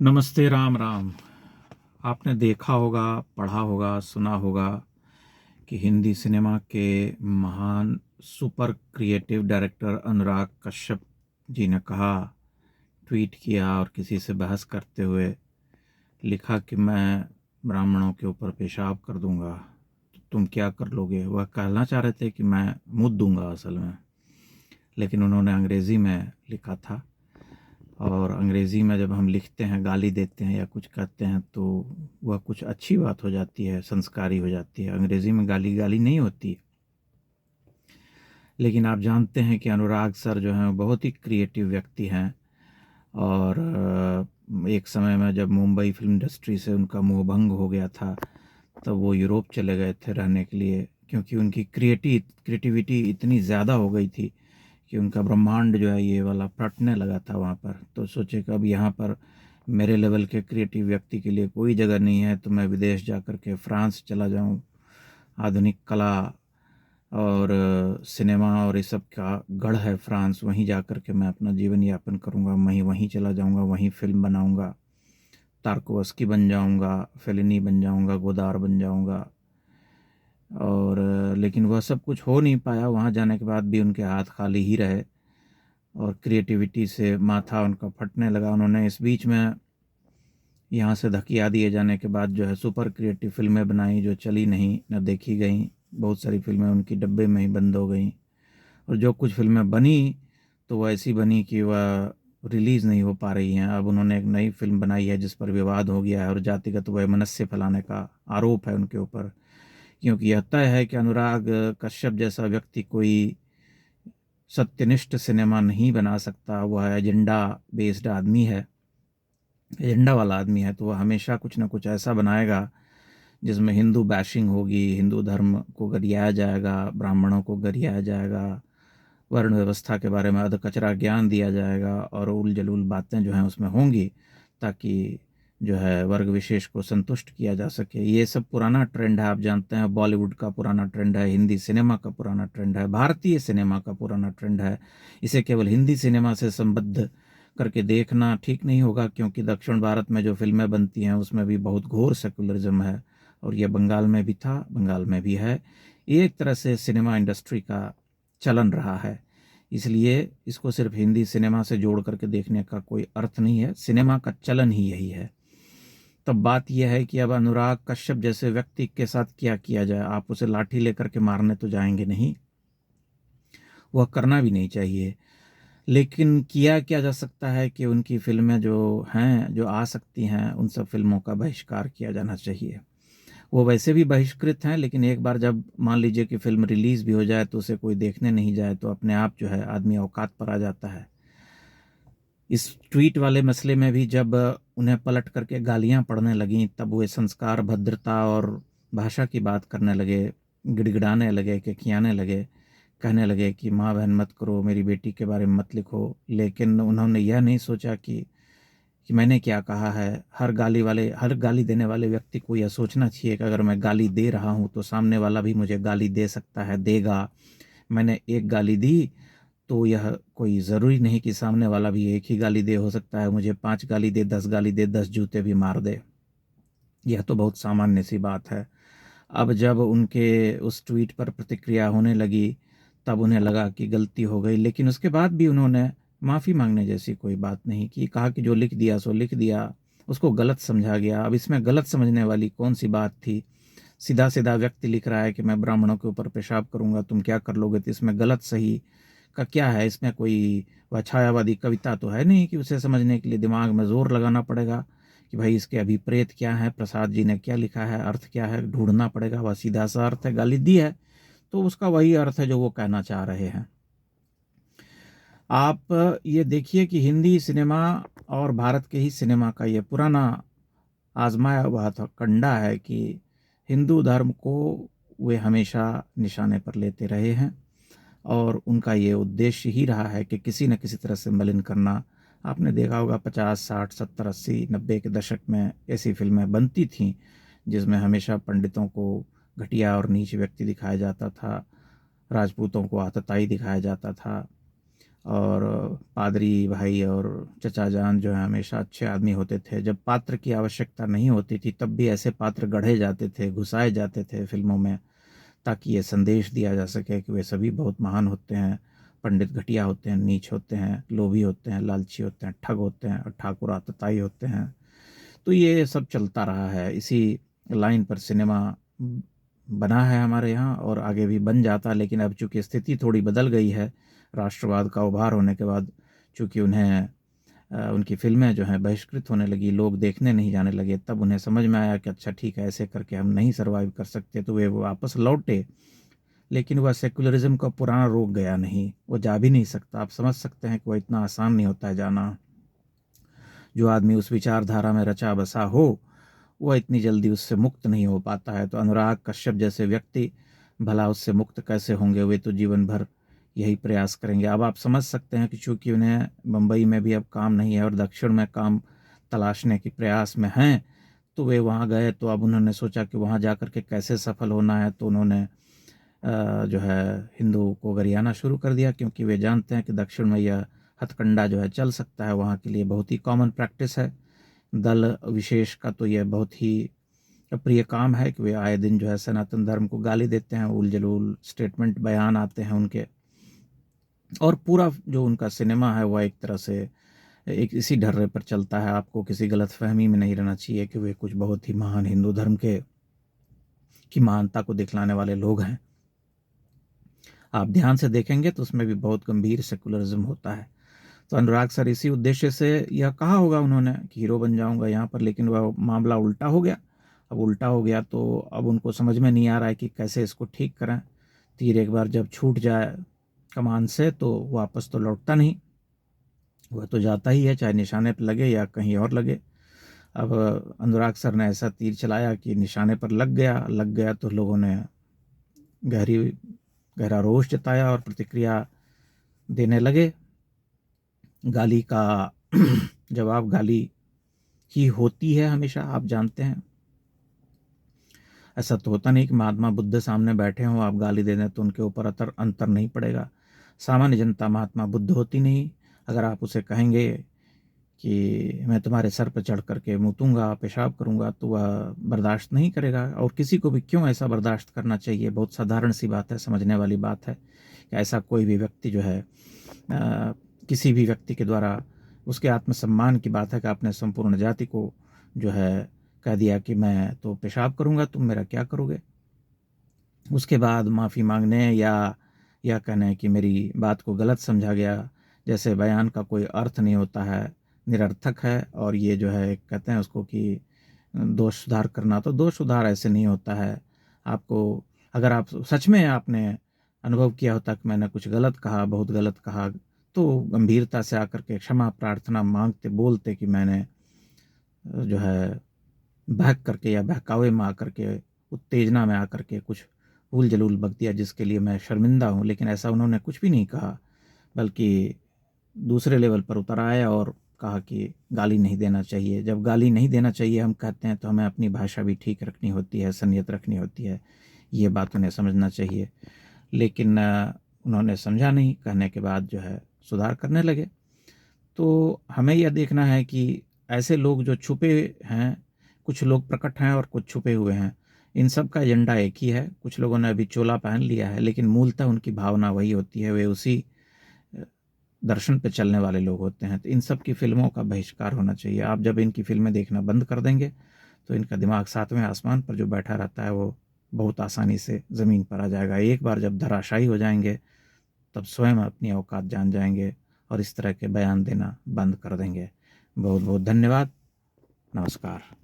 नमस्ते, राम राम। आपने देखा होगा, पढ़ा होगा, सुना होगा कि हिंदी सिनेमा के महान super creative director Anurag Kashyap ji ने कहा, ट्वीट किया और किसी से बहस करते हुए लिखा कि मैं ब्राह्मणों के ऊपर पेशाब कर दूंगा तो तुम क्या कर लोगे। वह कहना चाह रहे थे कि मैं मुद्द दूंगा असल में, लेकिन उन्होंने अंग्रेज़ी में लिखा था। और अंग्रेज़ी में जब हम लिखते हैं, गाली देते हैं या कुछ कहते हैं तो वह कुछ अच्छी बात हो जाती है, संस्कारी हो जाती है। अंग्रेज़ी में गाली गाली नहीं होती। लेकिन आप जानते हैं कि अनुराग सर जो हैं बहुत ही क्रिएटिव व्यक्ति हैं। और एक समय में जब मुंबई फिल्म इंडस्ट्री से उनका मोहभंग हो गया था, तब वो यूरोप चले गए थे रहने के लिए, क्योंकि उनकी क्रिएटिविटी इतनी ज़्यादा हो गई थी कि उनका ब्रह्मांड जो है ये वाला फटने लगा था वहाँ पर। तो सोचे कि अब यहाँ पर मेरे लेवल के क्रिएटिव व्यक्ति के लिए कोई जगह नहीं है, तो मैं विदेश जा कर के फ्रांस चला जाऊँ। आधुनिक कला और सिनेमा और ये सब का गढ़ है फ्रांस, वहीं जा कर के मैं अपना जीवन यापन करूँगा। मैं वहीं चला जाऊँगा, वहीं फ़िल्म बनाऊँगा, तारकोवस्की बन जाऊँगा, फेलिनी बन जाऊँगा, गोदार बन जाऊँगा। और लेकिन वह सब कुछ हो नहीं पाया। वहाँ जाने के बाद भी उनके हाथ खाली ही रहे और क्रिएटिविटी से माथा उनका फटने लगा। उन्होंने इस बीच में यहाँ से धकिया दिए जाने के बाद जो है सुपर क्रिएटिव फिल्में बनाई जो चली नहीं, न देखी गई। बहुत सारी फिल्में उनकी डब्बे में ही बंद हो गई, और जो कुछ फिल्में बनी तो वह ऐसी बनी कि वह रिलीज़ नहीं हो पा रही हैं। अब उन्होंने एक नई फिल्म बनाई है जिस पर विवाद हो गया है और जातिगत वैमनस्य फैलाने का आरोप है उनके ऊपर, क्योंकि यह तय है कि अनुराग कश्यप जैसा व्यक्ति कोई सत्यनिष्ठ सिनेमा नहीं बना सकता। वह एजेंडा बेस्ड आदमी है, एजेंडा वाला आदमी है, तो वह हमेशा कुछ ना कुछ ऐसा बनाएगा जिसमें हिंदू बैशिंग होगी, हिंदू धर्म को गरियाया जाएगा, ब्राह्मणों को गरियाया जाएगा, वर्ण व्यवस्था के बारे में अधकचरा ज्ञान दिया जाएगा और उल जलूल बातें जो हैं उसमें होंगी, ताकि जो है वर्ग विशेष को संतुष्ट किया जा सके। ये सब पुराना ट्रेंड है, आप जानते हैं। बॉलीवुड का पुराना ट्रेंड है, हिंदी सिनेमा का पुराना ट्रेंड है, भारतीय सिनेमा का पुराना ट्रेंड है। इसे केवल हिंदी सिनेमा से संबद्ध करके देखना ठीक नहीं होगा, क्योंकि दक्षिण भारत में जो फिल्में बनती हैं उसमें भी बहुत घोर सेकुलरिज्म है, और यह बंगाल में भी था, बंगाल में भी है। ये एक तरह से सिनेमा इंडस्ट्री का चलन रहा है। इसलिए इसको सिर्फ हिंदी सिनेमा से जोड़ करके देखने का कोई अर्थ नहीं है। सिनेमा का चलन ही यही है। तब बात यह है कि अब अनुराग कश्यप जैसे व्यक्ति के साथ क्या किया जाए। आप उसे लाठी लेकर के मारने तो जाएंगे नहीं, वह करना भी नहीं चाहिए। लेकिन किया क्या जा सकता है कि उनकी फिल्में जो हैं, जो आ सकती हैं, उन सब फिल्मों का बहिष्कार किया जाना चाहिए। वो वैसे भी बहिष्कृत हैं, लेकिन एक बार जब मान लीजिए कि फिल्म रिलीज़ भी हो जाए तो उसे कोई देखने नहीं जाए तो अपने आप जो है आदमी औकात पर आ जाता है। इस ट्वीट वाले मसले में भी जब उन्हें पलट करके गालियां पड़ने लगीं, तब वे संस्कार, भद्रता और भाषा की बात करने लगे, गिड़गिड़ाने लगे, किकियाने लगे, कहने लगे कि माँ बहन मत करो, मेरी बेटी के बारे में मत लिखो। लेकिन उन्होंने यह नहीं सोचा कि मैंने क्या कहा है। हर गाली देने वाले व्यक्ति को यह सोचना चाहिए कि अगर मैं गाली दे रहा हूँ तो सामने वाला भी मुझे गाली दे सकता है, देगा। मैंने एक गाली दी तो यह कोई ज़रूरी नहीं कि सामने वाला भी एक ही गाली दे। हो सकता है मुझे 5 गाली दे, 10 गाली दे, 10 जूते भी मार दे। यह तो बहुत सामान्य सी बात है। अब जब उनके उस ट्वीट पर प्रतिक्रिया होने लगी, तब उन्हें लगा कि गलती हो गई, लेकिन उसके बाद भी उन्होंने माफ़ी मांगने जैसी कोई बात नहीं की। कहा कि जो लिख दिया सो लिख दिया, उसको गलत समझा गया। अब इसमें गलत समझने वाली कौन सी बात थी। सीधा सीधा व्यक्ति लिख रहा है कि मैं ब्राह्मणों के ऊपर पेशाब करूंगा, तुम क्या कर लोगे, तो इसमें गलत सही का क्या है। इसमें कोई वह छायावादी कविता तो है नहीं कि उसे समझने के लिए दिमाग में जोर लगाना पड़ेगा कि भाई इसके अभिप्रेत क्या है, प्रसाद जी ने क्या लिखा है, अर्थ क्या है, ढूंढना पड़ेगा। वह सीधा सा अर्थ है, गाली दी है तो उसका वही अर्थ है जो वो कहना चाह रहे हैं। आप ये देखिए कि हिंदी सिनेमा और भारत के ही सिनेमा का ये पुराना आजमाया हुआ था कंडा है कि हिंदू धर्म को वे हमेशा निशाने पर लेते रहे हैं, और उनका ये उद्देश्य ही रहा है कि किसी न किसी तरह से मलिन करना। आपने देखा होगा 50, 60, 70, 80, 90 के दशक में ऐसी फिल्में बनती थीं जिसमें हमेशा पंडितों को घटिया और नीच व्यक्ति दिखाया जाता था, राजपूतों को आतताई दिखाया जाता था, और पादरी भाई और चचा जान जो है हमेशा अच्छे आदमी होते थे। जब पात्र की आवश्यकता नहीं होती थी तब भी ऐसे पात्र गढ़े जाते थे, घुसाए जाते थे फिल्मों में, ताकि ये संदेश दिया जा सके कि वे सभी बहुत महान होते हैं, पंडित घटिया होते हैं, नीच होते हैं, लोभी होते हैं, लालची होते हैं, ठग होते हैं और ठाकुर आतताई होते हैं। तो ये सब चलता रहा है, इसी लाइन पर सिनेमा बना है हमारे यहाँ और आगे भी बन जाता। लेकिन अब चूंकि स्थिति थोड़ी बदल गई है, राष्ट्रवाद का उभार होने के बाद, चूंकि उन्हें उनकी फिल्में जो हैं बहिष्कृत होने लगी, लोग देखने नहीं जाने लगे, तब उन्हें समझ में आया कि अच्छा ठीक है, ऐसे करके हम नहीं सर्वाइव कर सकते, तो वे वापस लौटे। लेकिन वह सेकुलरिज्म का पुराना रोग गया नहीं, वो जा भी नहीं सकता। आप समझ सकते हैं कि वह इतना आसान नहीं होता है जाना। जो आदमी उस विचारधारा में रचा बसा हो वह इतनी जल्दी उससे मुक्त नहीं हो पाता है। तो अनुराग कश्यप जैसे व्यक्ति भला उससे मुक्त कैसे होंगे? वे तो जीवन भर यही प्रयास करेंगे। अब आप समझ सकते हैं कि चूंकि उन्हें मुंबई में भी अब काम नहीं है और दक्षिण में काम तलाशने के प्रयास में हैं, तो वे वहाँ गए। तो अब उन्होंने सोचा कि वहाँ जा कर के कैसे सफल होना है, तो उन्होंने जो है हिंदू को गरियाना शुरू कर दिया, क्योंकि वे जानते हैं कि दक्षिण में यह हथकंडा जो है चल सकता है, वहाँ के लिए बहुत ही कॉमन प्रैक्टिस है। दल विशेष का तो यह बहुत ही प्रिय काम है कि वे आए दिन जो है सनातन धर्म को गाली देते हैं, उल जलूल स्टेटमेंट बयान आते हैं उनके, और पूरा जो उनका सिनेमा है वह एक तरह से एक इसी ढर्रे पर चलता है। आपको किसी गलतफहमी में नहीं रहना चाहिए कि वे कुछ बहुत ही महान हिंदू धर्म के की महानता को दिखलाने वाले लोग हैं। आप ध्यान से देखेंगे तो उसमें भी बहुत गंभीर सेकुलरिज्म होता है। तो अनुराग सर इसी उद्देश्य से यह कहा होगा उन्होंने कि हीरो बन जाऊंगा यहाँ पर, लेकिन वह मामला उल्टा हो गया। अब उल्टा हो गया तो अब उनको समझ में नहीं आ रहा है कि कैसे इसको ठीक करें। तीर एक बार जब छूट जाए कमान से तो वापस तो लौटता नहीं, वह तो जाता ही है, चाहे निशाने पर लगे या कहीं और लगे। अब अनुराग सर ने ऐसा तीर चलाया कि निशाने पर लग गया तो लोगों ने गहरा रोष जताया और प्रतिक्रिया देने लगे। गाली का जवाब गाली ही होती है हमेशा, आप जानते हैं। ऐसा तो होता नहीं कि महात्मा बुद्ध सामने बैठे हों, आप गाली दे दें तो उनके ऊपर अंतर नहीं पड़ेगा। सामान्य जनता महात्मा बुद्ध होती नहीं। अगर आप उसे कहेंगे कि मैं तुम्हारे सर पर चढ़ करके मुतूंगा, पेशाब करूंगा, तो वह बर्दाश्त नहीं करेगा। और किसी को भी क्यों ऐसा बर्दाश्त करना चाहिए? बहुत साधारण सी बात है, समझने वाली बात है कि ऐसा कोई भी व्यक्ति जो है किसी भी व्यक्ति के द्वारा, उसके आत्मसम्मान की बात है कि आपने संपूर्ण जाति को जो है कह दिया कि मैं तो पेशाब करूंगा, तुम मेरा क्या करोगे? उसके बाद माफ़ी मांगने या कहने कि मेरी बात को गलत समझा गया जैसे बयान का कोई अर्थ नहीं होता है, निरर्थक है। और ये जो है कहते हैं उसको कि दोष सुधार करना, तो दोष सुधार ऐसे नहीं होता है। आपको अगर आप सच में आपने अनुभव किया होता कि मैंने कुछ गलत कहा, बहुत गलत कहा, तो गंभीरता से आकर के क्षमा प्रार्थना मांगते, बोलते कि मैंने जो है बहक करके या बहकावे में आकर के, उत्तेजना में आकर के कुछ भूल जलूल बक दिया जिसके लिए मैं शर्मिंदा हूँ। लेकिन ऐसा उन्होंने कुछ भी नहीं कहा, बल्कि दूसरे लेवल पर उतर आए और कहा कि गाली नहीं देना चाहिए। जब गाली नहीं देना चाहिए हम कहते हैं तो हमें अपनी भाषा भी ठीक रखनी होती है, संयत रखनी होती है। ये बात उन्हें समझना चाहिए। लेकिन उन्होंने समझा नहीं, कहने के बाद जो है सुधार करने लगे। तो हमें यह देखना है कि ऐसे लोग जो छुपे हैं, कुछ लोग प्रकट हैं और कुछ छुपे हुए हैं, इन सब का एजेंडा एक ही है। कुछ लोगों ने अभी चोला पहन लिया है, लेकिन मूलतः उनकी भावना वही होती है, वे उसी दर्शन पे चलने वाले लोग होते हैं। तो इन सब की फिल्मों का बहिष्कार होना चाहिए। आप जब इनकी फिल्में देखना बंद कर देंगे तो इनका दिमाग सातवें आसमान पर जो बैठा रहता है वो बहुत आसानी से ज़मीन पर आ जाएगा। एक बार जब धराशायी हो जाएंगे तब स्वयं अपनी औकात जान जाएंगे और इस तरह के बयान देना बंद कर देंगे। बहुत बहुत धन्यवाद। नमस्कार।